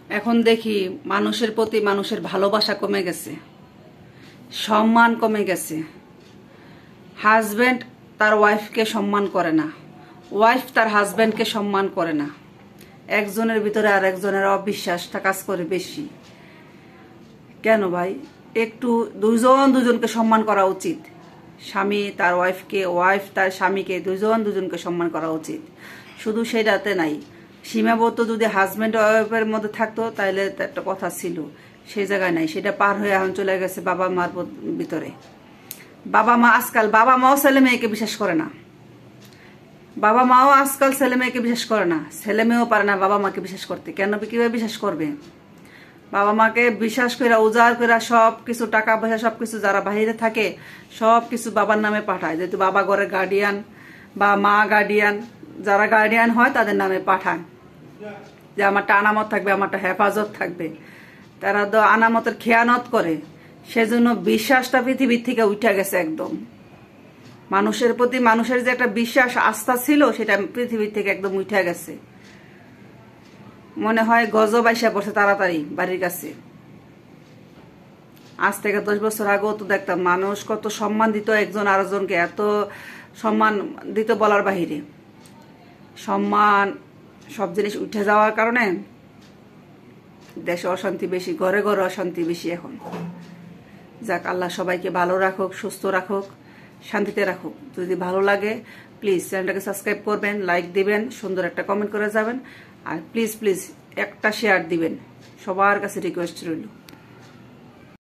এখন দেখি মানুষের প্রতি মানুষের ভালোবাসা কমে গেছে, সম্মান কমে গেছে। হাজব্যান্ড তার ওয়াইফকে সম্মান করে না, ওয়াইফ তার হাজব্যান্ডকে সম্মান করে না। একজনের ভিতরে আর একজনের অবিশ্বাসটা কাজ করে বেশি। কেন ভাই? একটু দুজনকে সম্মান করা উচিত। স্বামী তার ওয়াইফকে, ওয়াইফ তার স্বামীকে, দুজনকে সম্মান করা উচিত। শুধু সেটাতে নাই, সীমাবদ্ধ যদি হাজব্যান্ড ওয়াইফের মধ্যে থাকতো তাহলে একটা কথা ছিল, সেই জায়গায় নাই। সেটা পার হয়ে এখন চলে গেছে বাবা মার ভিতরে। আজকাল বাবা মাও ছেলে মেয়েকে বিশ্বাস করে না। বাবা মাও আজকাল ছেলে মেয়েকে বিশ্বাস করে না। ছেলে মেয়েও পারে না বাবা মাকে বিশ্বাস করতে। কেন? কিভাবে বিশ্বাস করবে? বাবা মাকে বিশ্বাস করে উজাড় করে সব কিছু, টাকা পয়সা সবকিছু, যারা বাহিরে থাকে সবকিছু বাবার নামে পাঠায়। যেহেতু বাবা ঘরের গার্ডিয়ান বা মা গার্ডিয়ান, যারা গার্ডিয়ান হয় তাদের নামে পাঠায় যে আমারটা আনামত থাকবে, আমারটা হেফাজত থাকবে। তারা তো আনামতের খেয়ানত করে। সেজন্য বিশ্বাসটা পৃথিবীর থেকে উঠে গেছে একদম। মানুষের প্রতি মানুষের যে একটা বিশ্বাস আস্থা ছিল সেটা পৃথিবীর থেকে একদম উঠে গেছে। মনে হয় গজব আইসা পড়ছে তাড়াতাড়ি বাড়ির কাছে। আজ থেকে 10 বছর আগেও তো দেখতাম মানুষ কত সম্মান দিত একজন আরেকজনকে, এত সম্মান দিত বলার বাহিরে। সম্মান সব জিনিস উঠে যাওয়ার কারণে দেশে অশান্তি বেশি, ঘরে ঘরে অশান্তি বেশি এখন। যাক, আল্লাহ সবাইকে ভালো রাখুক, সুস্থ রাখুক, শান্তিতে রাখুক। যদি ভালো লাগে প্লিজ চ্যানেলটাকে সাবস্ক্রাইব করবেন, লাইক দিবেন, সুন্দর একটা কমেন্ট করে যাবেন, আর প্লিজ একটা শেয়ার দিবেন। সবার কাছে রিকোয়েস্ট রইল।